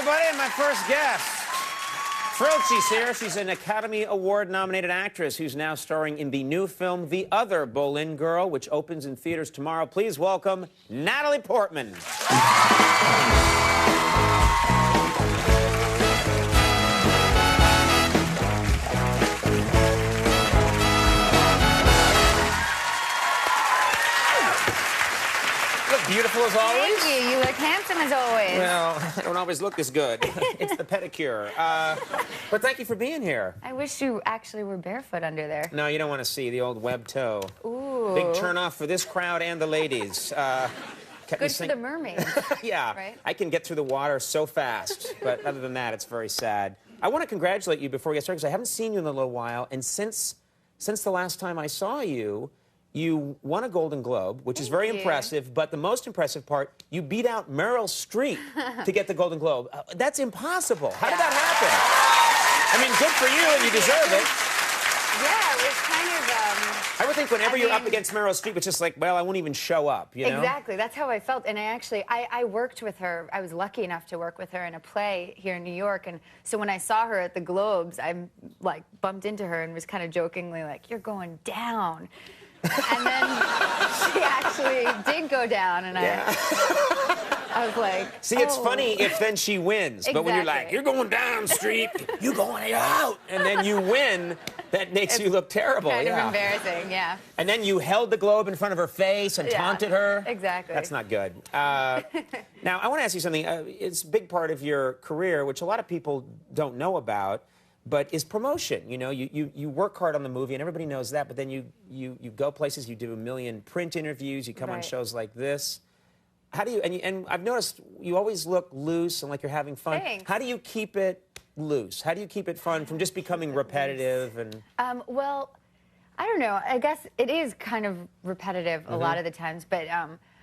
everybody, and my first guest. Thrilled she's here. She's an Academy Award-nominated actress who's now starring in the new film, The Other Boleyn Girl, which opens in theaters tomorrow. Please welcome Natalie Portman. Beautiful as always. Thank you. You look handsome as always. Well, I don't always look this good. It's the pedicure. But thank you for being here. I wish you actually were barefoot under there. No, you don't want to see the old web toe. Ooh. Big turn off for this crowd and the ladies. Good for the mermaids. Yeah. Right? I can get through the water so fast. But other than that, it's very sad. I want to congratulate you before we get started, because I haven't seen you in a little while. And since the last time I saw you, you won a Golden Globe, which is very impressive, but the most impressive part, you beat out Meryl Streep to get the Golden Globe. That's impossible. How did that happen? I mean, good for you, and you deserve it. Yeah, it was kind of... I would think whenever you're up against Meryl Streep, it's just like, well, I won't even show up, you know? Exactly. That's how I felt. And I worked with her. I was lucky enough to work with her in a play here in New York. And so when I saw her at the Globes, I, like, bumped into her and was kind of jokingly like, you're going down. And then she actually did go down, and I was like, see, it's funny if then she wins. Exactly. But when you're like, you're going down, Streep, you're going out, and then you win, that makes you look terrible. Kind of embarrassing, yeah. And then you held the Globe in front of her face and taunted her. Exactly. That's not good. Now, I want to ask you something. It's a big part of your career, which a lot of people don't know about, but is promotion. You know, you work hard on the movie, and everybody knows that, but then you go places, you do a million print interviews, you come on shows like this. How do you, and I've noticed you always look loose and like you're having fun. Thanks. How do you keep it loose? How do you keep it fun from just becoming repetitive? And well, I don't know. I guess it is kind of repetitive a lot of the times, but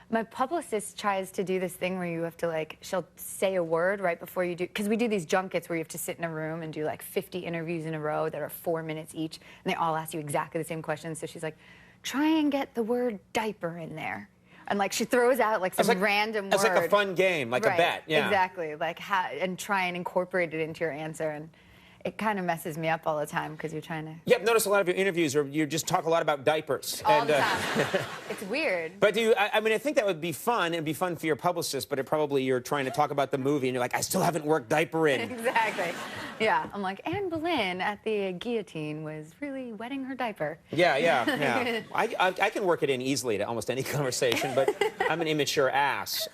my publicist tries to do this thing where you have to, like, she'll say a word right before you do, because we do these junkets where you have to sit in a room and do like 50 interviews in a row that are 4 minutes each, and they all ask you exactly the same questions. So she's like, try and get the word diaper in there. And, like, she throws out, like, some random word. It's like a fun game, like a bet. Yeah. Exactly. Like, and try and incorporate it into your answer. And it kind of messes me up all the time because you're trying to... Yeah, I've noticed a lot of your interviews, or you just talk a lot about diapers. All the time. It's weird. But do you, I mean, I think that would be fun. It'd be fun for your publicist, but you're trying to talk about the movie, and you're like, I still haven't worked diaper in. Exactly. Yeah. I'm like, Anne Boleyn at the guillotine was really wetting her diaper. Yeah. I can work it in easily to almost any conversation, but I'm an immature ass.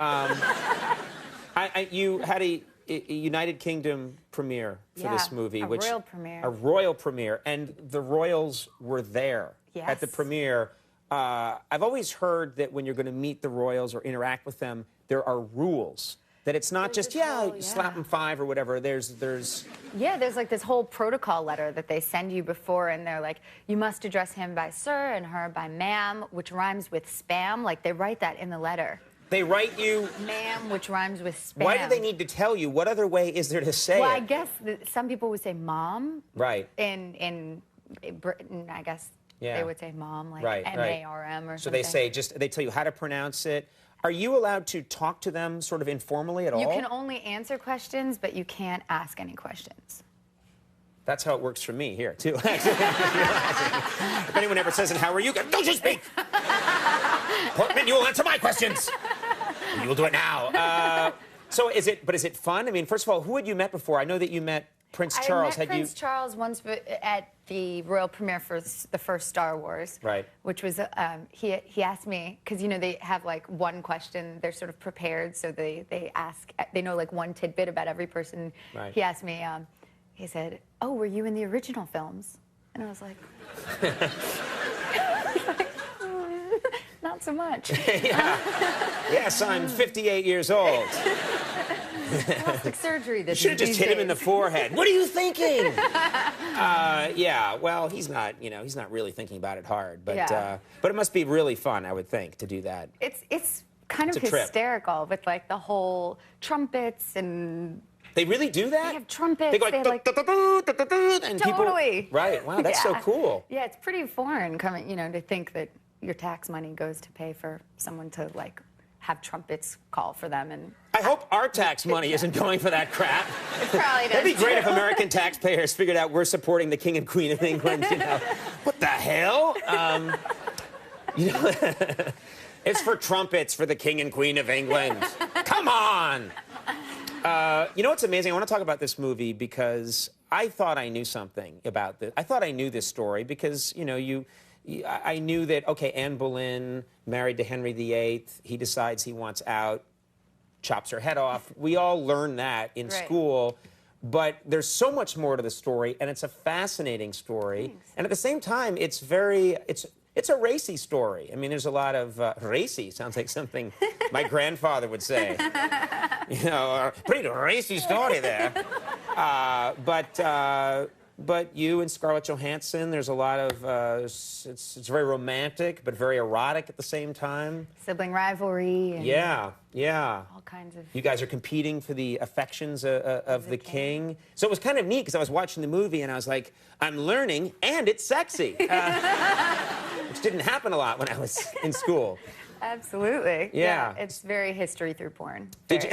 You had a United Kingdom premiere for this movie. A royal premiere. A royal premiere, and the royals were there at the premiere. I've always heard that when you're going to meet the royals or interact with them, there are rules. That it's not just, slap them 5 or whatever. There's like this whole protocol letter that they send you before, and they're like, you must address him by sir and her by ma'am, which rhymes with spam. Like, they write that in the letter. They write you... Ma'am, which rhymes with spam. Why do they need to tell you? What other way is there to say it? Well, I guess some people would say mom. Right. In Britain, I guess they would say mom, like M-A-R-M or something. So they say, they tell you how to pronounce it. Are you allowed to talk to them sort of informally at all? You can only answer questions, but you can't ask any questions. That's how it works for me here, too. If anyone ever says, and how are you? Don't you speak! Portman, you will answer my questions! You will do it now. So is it fun? I mean, first of all, who had you met before? I know that you met Prince Charles. I met Prince Charles once at the royal premiere for the first Star Wars. Right. Which was, he asked me, because, you know, they have, like, one question. They're sort of prepared, so they know, like, one tidbit about every person. Right. He asked me, he said, oh, were you in the original films? And I was like... Not so much. Yes, I'm 58 years old. Plastic surgery. You should have just hit him in the forehead. What are you thinking? Yeah. Well, he's not. You know, he's not really thinking about it hard. But but it must be really fun, I would think, to do that. It's kind of hysterical with, like, the whole trumpets and. They really do that? They have trumpets. They go like, and totally. People, right. Wow, that's so cool. Yeah, it's pretty foreign coming, you know, to think that your tax money goes to pay for someone to, like, have trumpets call for them. And I hope our tax money isn't going for that crap. it probably does. It'd be great too. if American taxpayers figured out we're supporting the King and Queen of England. You know, what the hell? You know, it's for trumpets for the King and Queen of England. Come on. You know what's amazing? I want to talk about this movie because I thought I knew something about this. I thought I knew this story because, you know, I knew that, okay, Anne Boleyn married to Henry VIII. He decides he wants out, chops her head off. We all learn that in school. But there's so much more to the story, and it's a fascinating story. Thanks. And at the same time, it's a racy story. I mean, there's a lot of racy. Sounds like something my grandfather would say. You know, pretty racy story there. But you and Scarlett Johansson, there's a lot of, it's very romantic, but very erotic at the same time. Sibling rivalry. And yeah. all kinds of... You guys are competing for the affections of the king. So it was kind of neat because I was watching the movie and I was like, I'm learning and it's sexy. Which didn't happen a lot when I was in school. Absolutely. Yeah. It's very history through porn. Did you?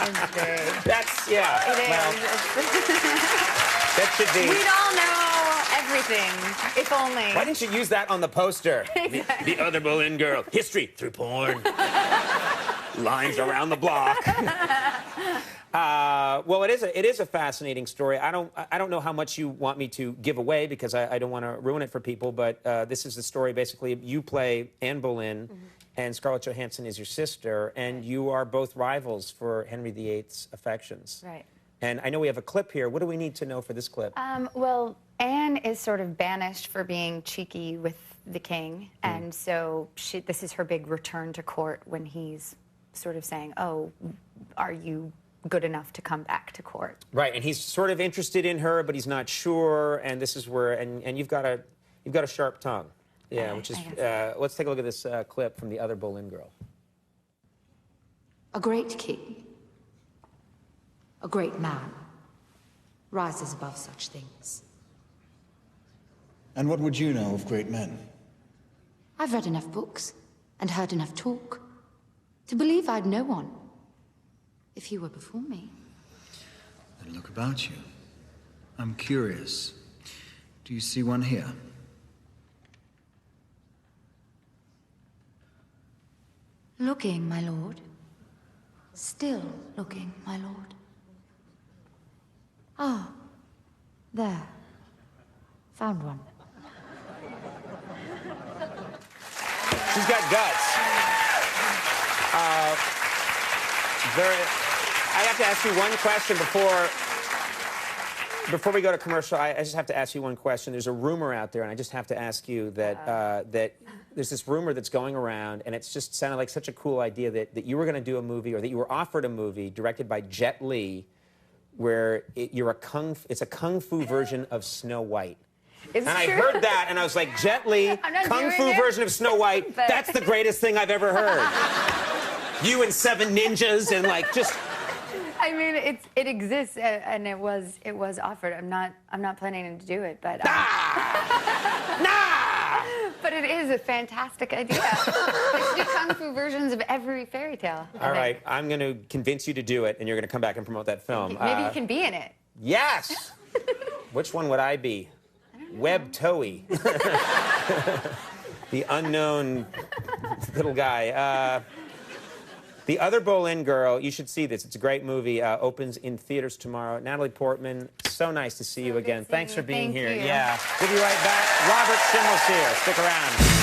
It's very... That's, yeah. It is. Well, that should be. We'd all know everything, if only. Why didn't you use that on the poster? Exactly. The other Boleyn girl. History through porn. Lines around the block. Well, it is a fascinating story. I don't know how much you want me to give away because I don't want to ruin it for people. But this is the story. Basically, you play Anne Boleyn, and Scarlett Johansson is your sister, and you are both rivals for Henry VIII's affections. Right. And I know we have a clip here. What do we need to know for this clip? Well, Anne is sort of banished for being cheeky with the king, and so this is her big return to court when he's sort of saying, "Oh, are you good enough to come back to court?" Right, and he's sort of interested in her, but he's not sure. And this is where, and you've got a sharp tongue, yeah. Which is, let's take a look at this clip from the other Boleyn girl. A great king, a great man, rises above such things. And what would you know of great men? I've read enough books and heard enough talk to believe I'd know one if he were before me. Then look about you. I'm curious. Do you see one here? Looking, my lord. Still looking, my lord. Ah, there. Found one. She's got guts. I have to ask you one question before we go to commercial. I just have to ask you one question. There's a rumor out there, and I just have to ask you that that there's this rumor that's going around, and it's just sounded like such a cool idea that you were going to do a movie, or that you were offered a movie directed by Jet Li, where it's a kung fu version of Snow White. It's and true. I heard that, and I was like, Jet Li, kung fu version of Snow White, but... that's the greatest thing I've ever heard. You and 7 ninjas and like just... I mean, it exists, and it was offered. I'm not planning to do it, but but it is a fantastic idea. Let's do kung fu versions of every fairy tale. All right, I'm going to convince you to do it, and you're going to come back and promote that film. Maybe you can be in it. Yes. Which one would I be? Web Toey. The unknown little guy. The Other Boleyn Girl, you should see this. It's a great movie. Opens in theaters tomorrow. Natalie Portman, so nice to see you again. Thanks for being here. Thank you. Yeah. We'll be right back. Robert Schimmel's here. Stick around.